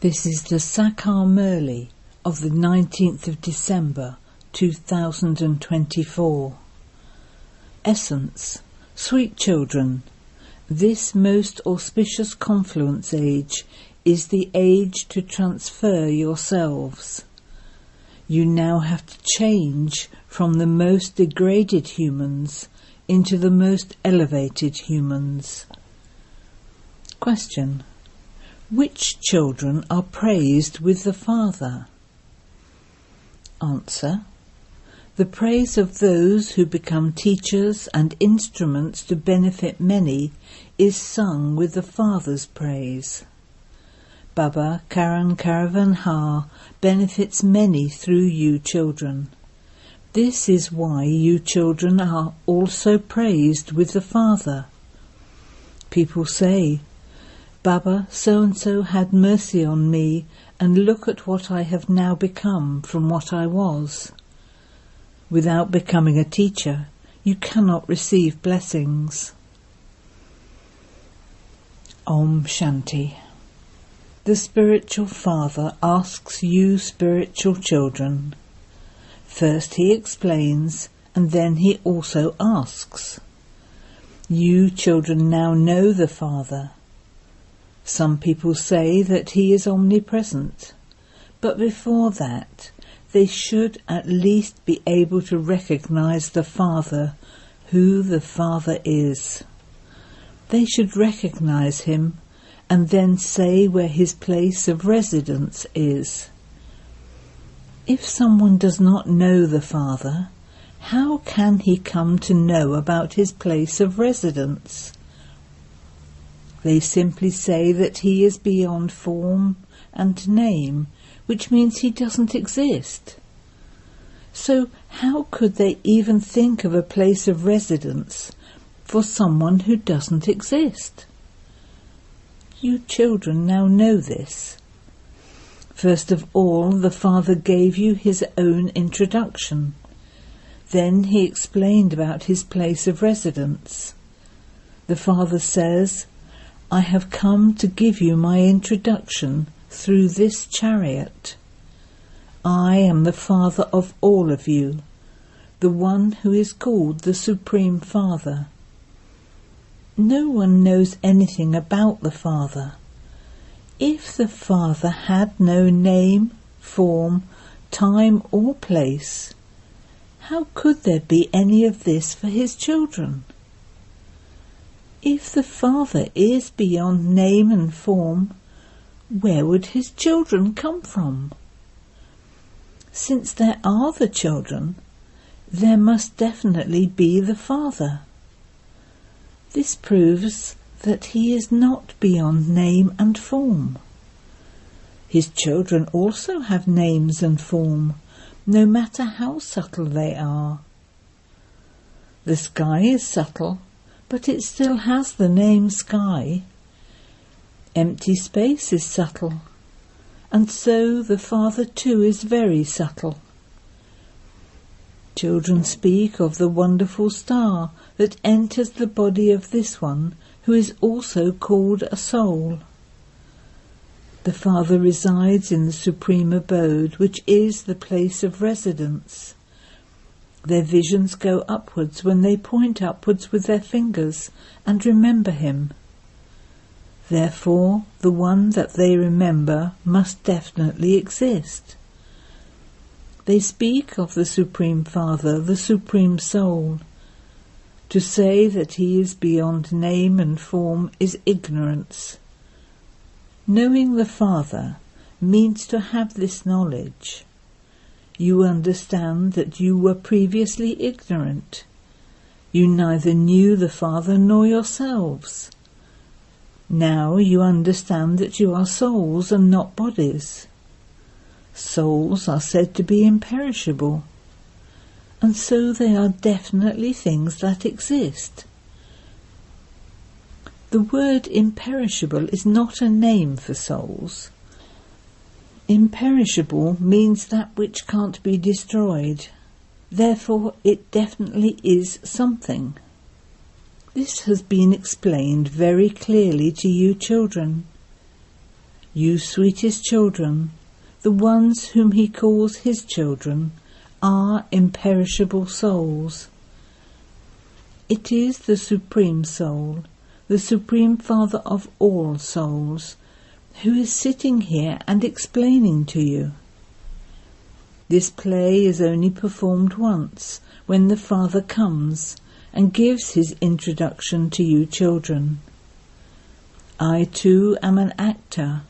This is the Sakar Murli of the 19th of December 2024. Essence. Sweet children, this most auspicious confluence age is the age to transfer yourselves. You now have to change from the most degraded humans into the most elevated humans. Question. Which children are praised with the Father? Answer. The praise of those who become teachers and instruments to benefit many is sung with the Father's praise. Baba Karan Karavan Ha benefits many through you children. This is why you children are also praised with the Father. People say, Baba so-and-so had mercy on me, and look at what I have now become from what I was. Without becoming a teacher, you cannot receive blessings. Om Shanti. The Spiritual Father asks you spiritual children. First he explains, and then he also asks. You children now know the Father. Some people say that he is omnipresent, but before that they should at least be able to recognize the Father, who the Father is. They should recognize him and then say where his place of residence is. If someone does not know the Father, how can he come to know about his place of residence? They simply say that he is beyond form and name, which means he doesn't exist. So how could they even think of a place of residence for someone who doesn't exist? You children now know this. First of all, the Father gave you his own introduction. Then he explained about his place of residence. The Father says, I have come to give you my introduction through this chariot. I am the Father of all of you, the one who is called the Supreme Father. No one knows anything about the Father. If the Father had no name, form, time or place, how could there be any of this for his children? If the Father is beyond name and form, where would his children come from? Since there are the children, there must definitely be the Father. This proves that he is not beyond name and form. His children also have names and form, no matter how subtle they are. The sky is subtle, but it still has the name sky. Empty space is subtle, and so the Father too is very subtle. Children speak of the wonderful star that enters the body of this one, who is also called a soul. The Father resides in the supreme abode, which is the place of residence. Their visions go upwards when they point upwards with their fingers and remember him. Therefore, the one that they remember must definitely exist. They speak of the Supreme Father, the Supreme Soul. To say that he is beyond name and form is ignorance. Knowing the Father means to have this knowledge. You understand that you were previously ignorant. You neither knew the Father nor yourselves. Now you understand that you are souls and not bodies. Souls are said to be imperishable, and so they are definitely things that exist. The word imperishable is not a name for souls. Imperishable means that which can't be destroyed. Therefore, it definitely is something. This has been explained very clearly to you children. You sweetest children, the ones whom he calls his children, are imperishable souls. It is the Supreme Soul, the Supreme Father of all souls, who is sitting here and explaining to you. This play is only performed once, when the Father comes and gives his introduction to you children. I too am an actor.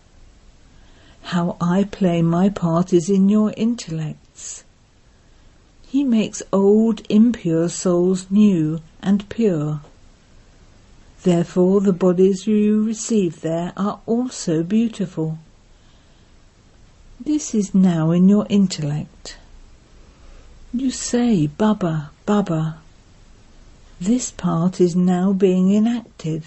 How I play my part is in your intellects. He makes old impure souls new and pure. Therefore the bodies you receive there are also beautiful. This is now in your intellect. You say, Baba, Baba. This part is now being enacted.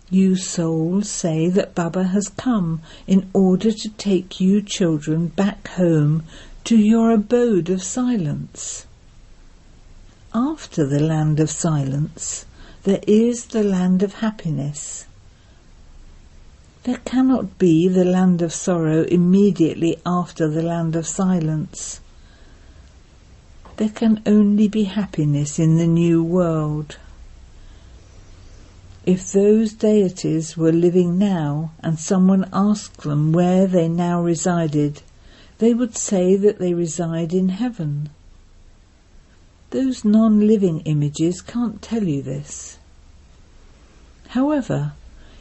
You souls say that Baba has come in order to take you children back home to your abode of silence. After the land of silence, there is the land of happiness. There cannot be the land of sorrow immediately after the land of silence. There can only be happiness in the new world. If those deities were living now and someone asked them where they now resided, they would say that they reside in heaven. Those non-living images can't tell you this. However,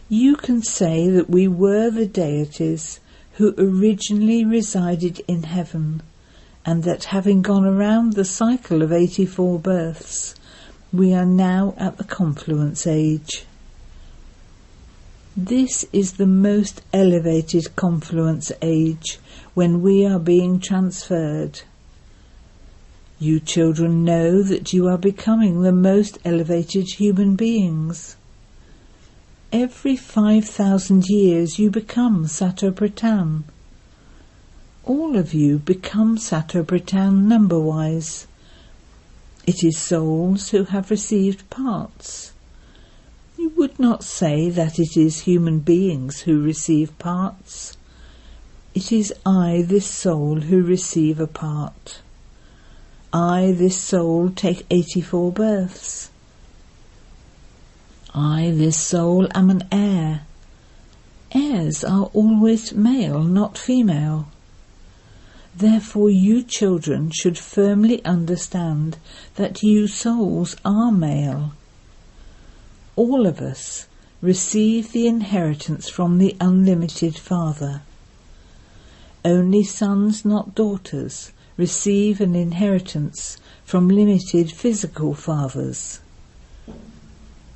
you can say that we were the deities who originally resided in heaven, and that having gone around the cycle of 84 births, we are now at the confluence age. This is the most elevated confluence age, when we are being transferred. You children know that you are becoming the most elevated human beings. Every 5,000 years you become Sato-Bratan. All of you become Sato-Bratan number-wise. It is souls who have received parts. You would not say that it is human beings who receive parts. It is I, this soul, who receive a part. I, this soul, take 84 births. I, this soul, am an heir. Heirs are always male, not female. Therefore you children should firmly understand that you souls are male. All of us receive the inheritance from the unlimited Father. Only sons, not daughters, receive an inheritance from limited physical fathers.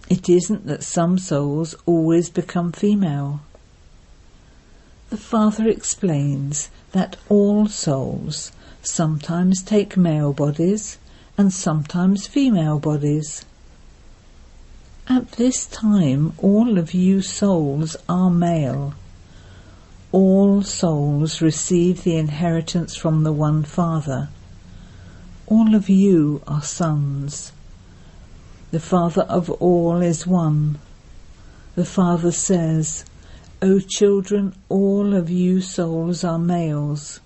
It isn't that some souls always become female. The Father explains that all souls sometimes take male bodies and sometimes female bodies. At this time all of you souls are male. All souls receive the inheritance from the one Father. All of you are sons. The Father of all is one. The Father says, O children, all of you souls are males.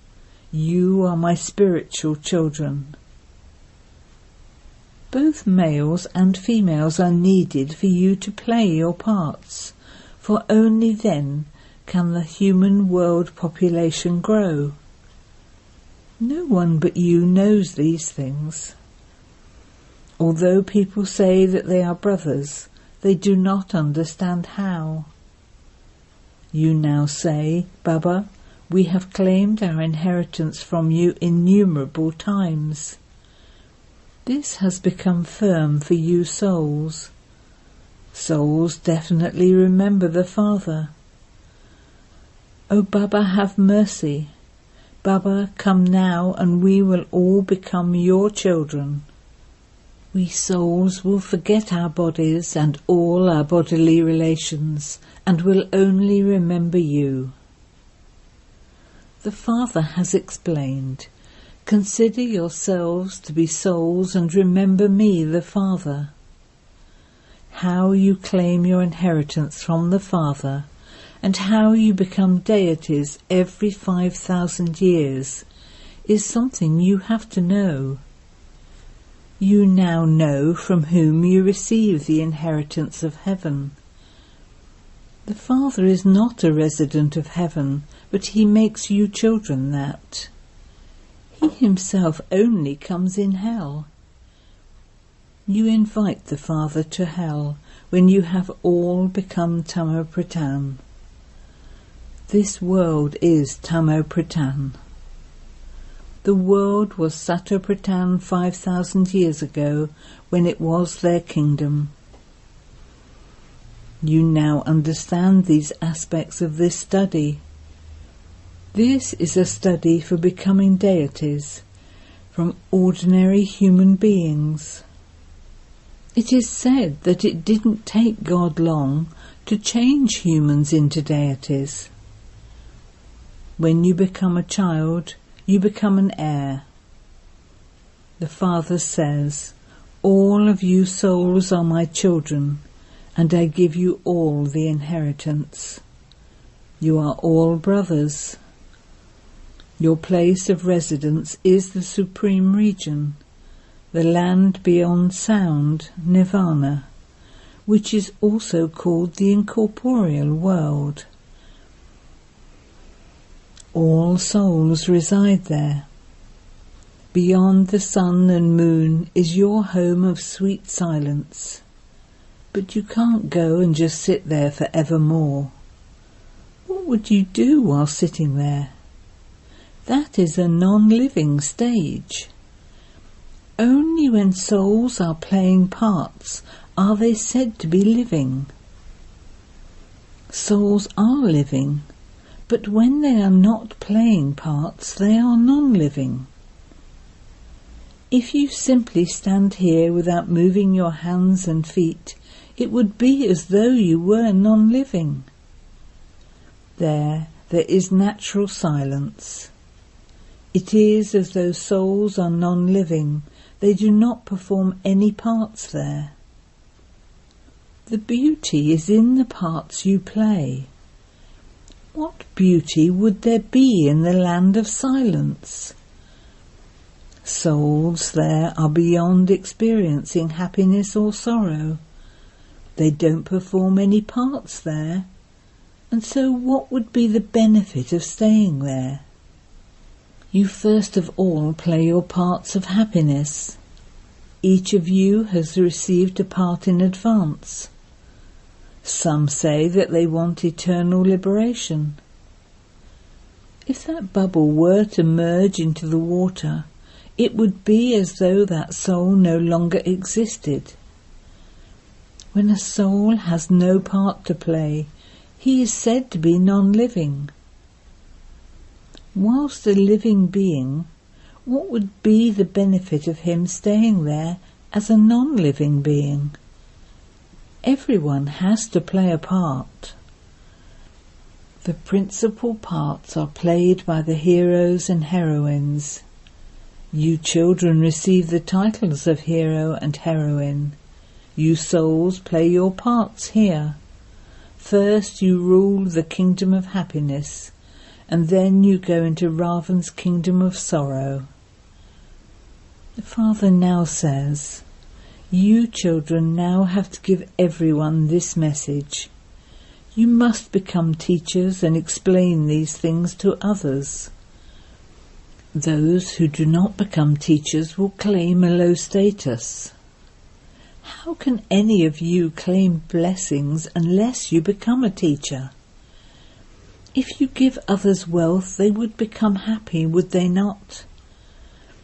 You are my spiritual children. Both males and females are needed for you to play your parts, for only then can the human world population grow. No one but you knows these things. Although people say that they are brothers, they do not understand how. You now say, Baba, we have claimed our inheritance from you innumerable times. This has become firm for you souls. Souls definitely remember the Father. O Baba, have mercy. Baba, come now and we will all become your children. We souls will forget our bodies and all our bodily relations, and will only remember you. The Father has explained, consider yourselves to be souls and remember me, the Father. How you claim your inheritance from the Father, and how you become deities every 5,000 years is something you have to know. You now know from whom you receive the inheritance of heaven. The Father is not a resident of heaven, but he makes you children that. He himself only comes in hell. You invite the Father to hell when you have all become Tamo-Pradhan. This world is Tamo-Pradhan. The world was Sato-Pradhan 5,000 years ago when it was their kingdom. You now understand these aspects of this study. This is a study for becoming deities from ordinary human beings. It is said that it didn't take God long to change humans into deities. When you become a child, you become an heir. The Father says, "All of you souls are my children, and I give you all the inheritance. You are all brothers. Your place of residence is the supreme region, the land beyond sound, nirvana, which is also called the incorporeal world. All souls reside there. Beyond the sun and moon is your home of sweet silence. But you can't go and just sit there for evermore. What would you do while sitting there? That is a non-living stage. Only when souls are playing parts are they said to be living. Souls are living, but when they are not playing parts, they are non-living. If you simply stand here without moving your hands and feet, it would be as though you were non-living. There is natural silence. It is as though souls are non-living. They do not perform any parts there. The beauty is in the parts you play. What beauty would there be in the land of silence? Souls there are beyond experiencing happiness or sorrow. They don't perform any parts there, and so what would be the benefit of staying there? You first of all play your parts of happiness. Each of you has received a part in advance. Some say that they want eternal liberation. If that bubble were to merge into the water, it would be as though that soul no longer existed. When a soul has no part to play, he is said to be non-living. Whilst a living being, what would be the benefit of him staying there as a non-living being? Everyone has to play a part. The principal parts are played by the heroes and heroines. You children receive the titles of hero and heroine. You souls play your parts here. First you rule the kingdom of happiness, and then you go into Ravan's kingdom of sorrow. The Father now says, you children now have to give everyone this message. You must become teachers and explain these things to others. Those who do not become teachers will claim a low status. How can any of you claim blessings unless you become a teacher? If you give others wealth, they would become happy, would they not?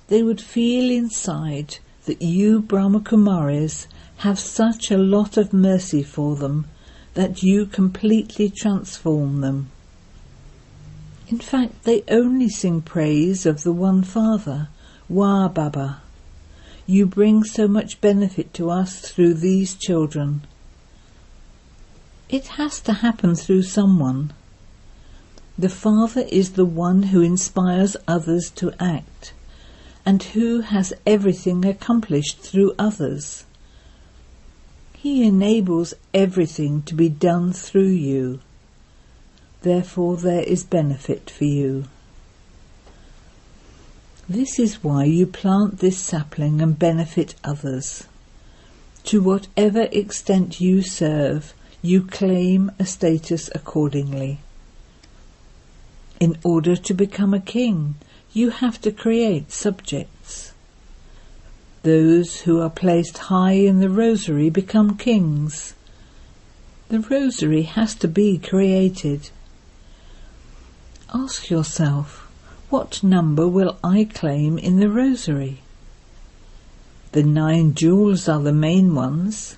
They would feel inside that you, Brahma Kumaris, have such a lot of mercy for them that you completely transform them. In fact, they only sing praise of the one Father, Wa Baba. You bring so much benefit to us through these children. It has to happen through someone. The Father is the one who inspires others to act, and who has everything accomplished through others. He enables everything to be done through you. Therefore there is benefit for you. This is why you plant this sapling and benefit others. To whatever extent you serve, you claim a status accordingly. In order to become a king, you have to create subjects. Those who are placed high in the rosary become kings. The rosary has to be created. Ask yourself, what number will I claim in the rosary? The 9 jewels are the main ones.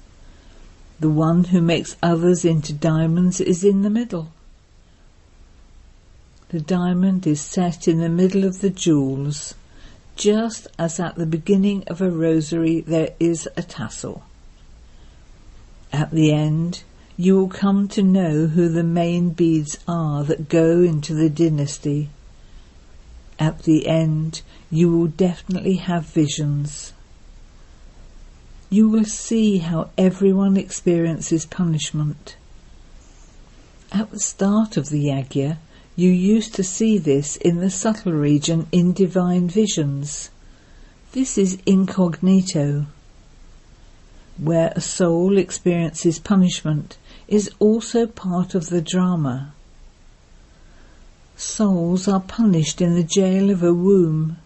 The one who makes others into diamonds is in the middle. The diamond is set in the middle of the jewels, just as at the beginning of a rosary there is a tassel. At the end, you will come to know who the main beads are that go into the dynasty. At the end, you will definitely have visions. You will see how everyone experiences punishment. At the start of the yagya, you used to see this in the subtle region in divine visions. This is incognito. Where a soul experiences punishment is also part of the drama. Souls are punished in the jail of a womb.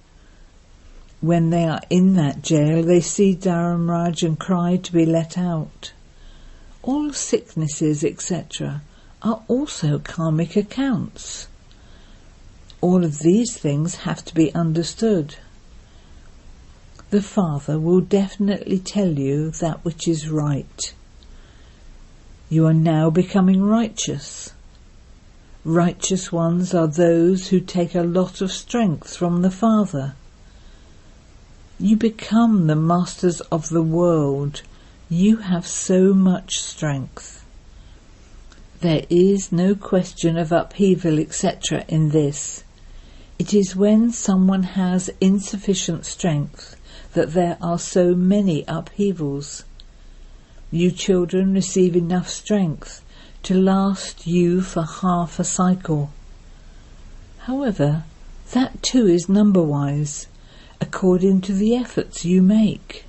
When they are in that jail, they see Dharamraj and cry to be let out. All sicknesses, etc., are also karmic accounts. All of these things have to be understood. The Father will definitely tell you that which is right. You are now becoming righteous. Righteous ones are those who take a lot of strength from the Father. You become the masters of the world. You have so much strength. There is no question of upheaval, etc. in this. It is when someone has insufficient strength that there are so many upheavals. You children receive enough strength to last you for half a cycle. However, that too is number-wise, according to the efforts you make.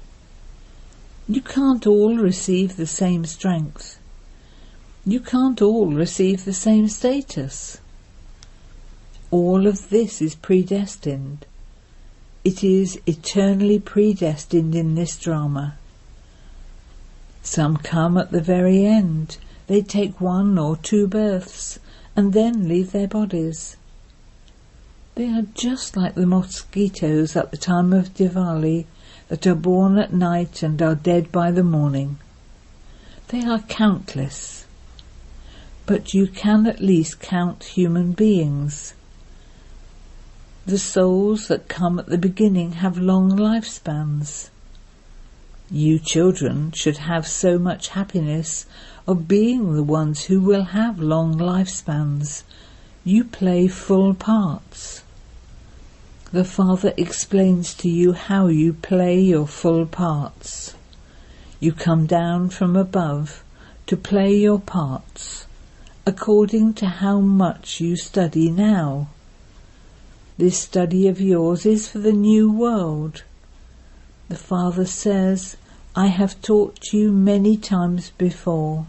You can't all receive the same strength. You can't all receive the same status. All of this is predestined. It is eternally predestined in this drama. Some come at the very end. They take 1 or 2 births and then leave their bodies. They are just like the mosquitoes at the time of Diwali that are born at night and are dead by the morning. They are countless. But you can at least count human beings. The souls that come at the beginning have long lifespans. You children should have so much happiness of being the ones who will have long lifespans. You play full parts. The Father explains to you how you play your full parts. You come down from above to play your parts, according to how much you study now. This study of yours is for the new world. The Father says, I have taught you many times before.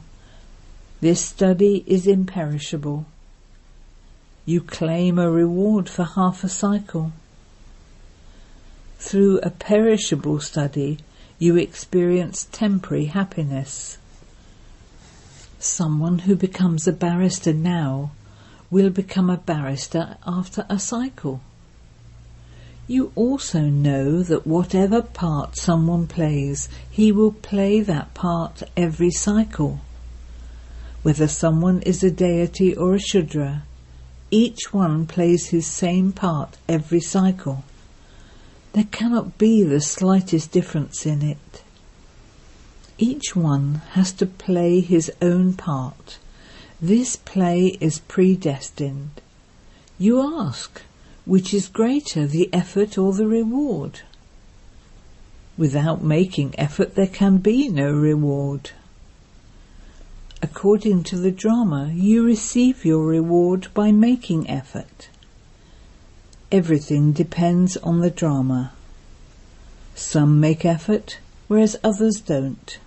This study is imperishable. You claim a reward for half a cycle. Through a perishable study, you experience temporary happiness. Someone who becomes a barrister now will become a barrister after a cycle. You also know that whatever part someone plays, he will play that part every cycle. Whether someone is a deity or a Shudra, each one plays his same part every cycle. There cannot be the slightest difference in it. Each one has to play his own part. This play is predestined. You ask, which is greater, the effort or the reward? Without making effort, there can be no reward. According to the drama, you receive your reward by making effort. Everything depends on the drama. Some make effort, whereas others don't.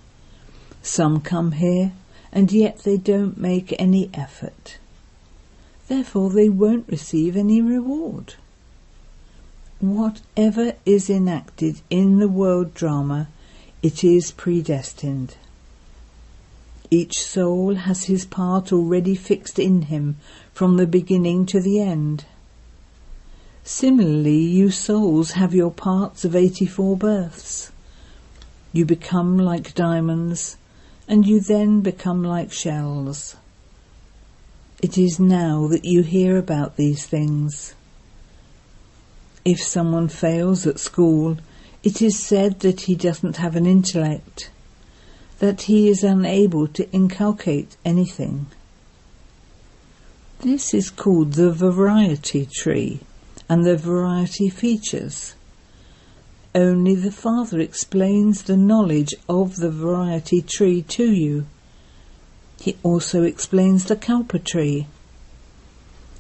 Some come here, and yet they don't make any effort. Therefore they won't receive any reward. Whatever is enacted in the world drama, it is predestined. Each soul has his part already fixed in him from the beginning to the end. Similarly, you souls have your parts of 84 births. You become like diamonds, and you then become like shells. It is now that you hear about these things. If someone fails at school, it is said that he doesn't have an intellect, that he is unable to inculcate anything. This is called the variety tree and the variety features. Only the Father explains the knowledge of the variety tree to you. He also explains the kalpa tree.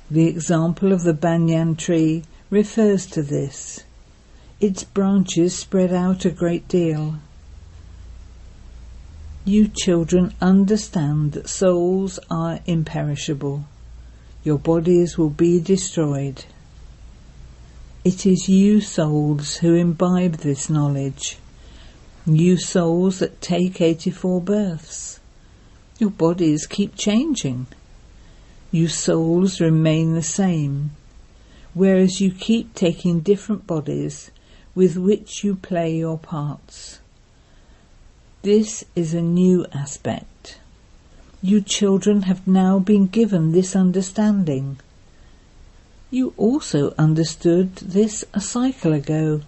The example of the banyan tree refers to this. Its branches spread out a great deal. You children understand that souls are imperishable. Your bodies will be destroyed. It is you souls who imbibe this knowledge. You souls that take 84 births. Your bodies keep changing. You souls remain the same, whereas you keep taking different bodies with which you play your parts. This is a new aspect. You children have now been given this understanding. You also understood this a cycle ago.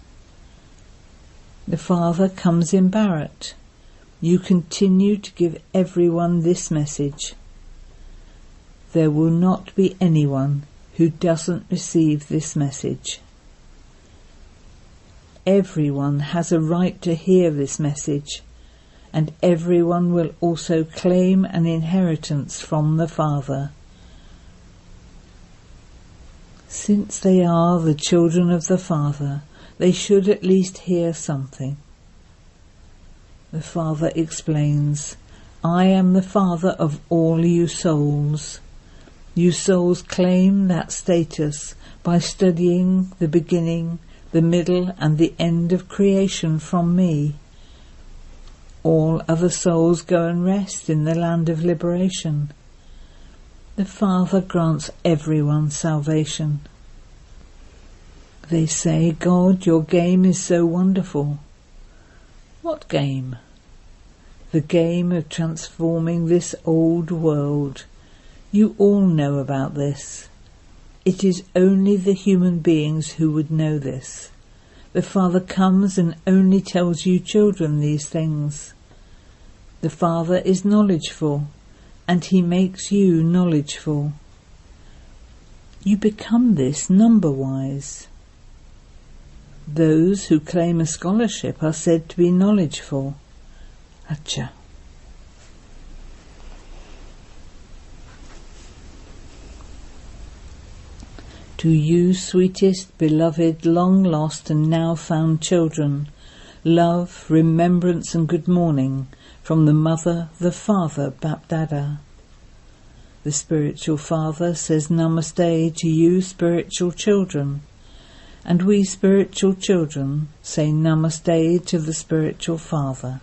The Father comes in Bharat. You continue to give everyone this message. There will not be anyone who doesn't receive this message. Everyone has a right to hear this message, and everyone will also claim an inheritance from the Father. Since they are the children of the Father, they should at least hear something. The Father explains, I am the Father of all you souls. You souls claim that status by studying the beginning, the middle and the end of creation from me. All other souls go and rest in the land of liberation. The Father grants everyone salvation. They say, God, your game is so wonderful. What game? The game of transforming this old world. You all know about this. It is only the human beings who would know this. The Father comes and only tells you children these things. The Father is knowledgeful, and he makes you knowledgeful. You become this number-wise. Those who claim a scholarship are said to be knowledgeful. Acha. To you, sweetest, beloved, long-lost and now found children, love, remembrance and good morning from the Mother, the Father, BapDada. The Spiritual Father says Namaste to you, spiritual children, and we spiritual children say Namaste to the Spiritual Father.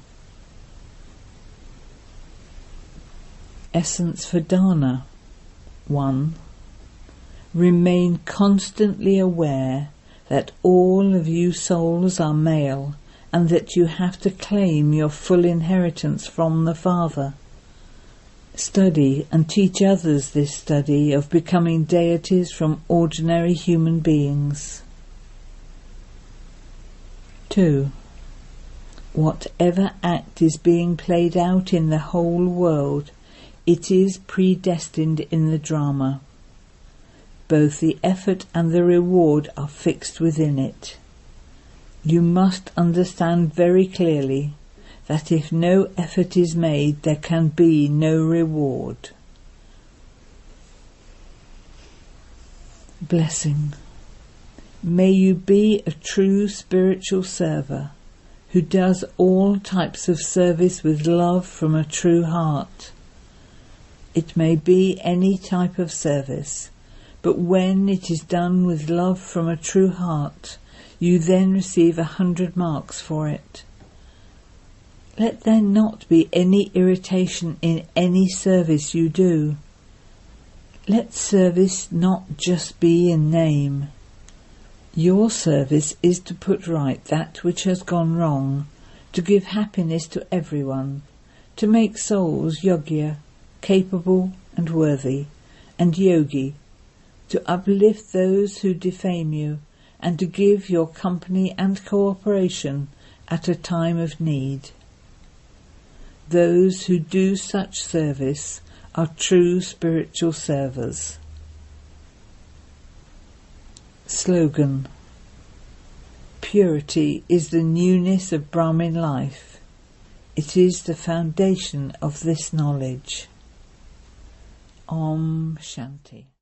Essence for Dana. 1. Remain constantly aware that all of you souls are male and that you have to claim your full inheritance from the Father. Study and teach others this study of becoming deities from ordinary human beings. 2. Whatever act is being played out in the whole world, it is predestined in the drama. Both the effort and the reward are fixed within it. You must understand very clearly that if no effort is made, there can be no reward. Blessing. May you be a true spiritual server who does all types of service with love from a true heart. It may be any type of service, but when it is done with love from a true heart, you then receive 100 marks for it. Let there not be any irritation in any service you do. Let service not just be in name. Your service is to put right that which has gone wrong, to give happiness to everyone, to make souls yogya, capable and worthy, and yogi, to uplift those who defame you, and to give your company and cooperation at a time of need. Those who do such service are true spiritual servers. Slogan. Purity is the newness of Brahmin life. It is the foundation of this knowledge. Om Shanti.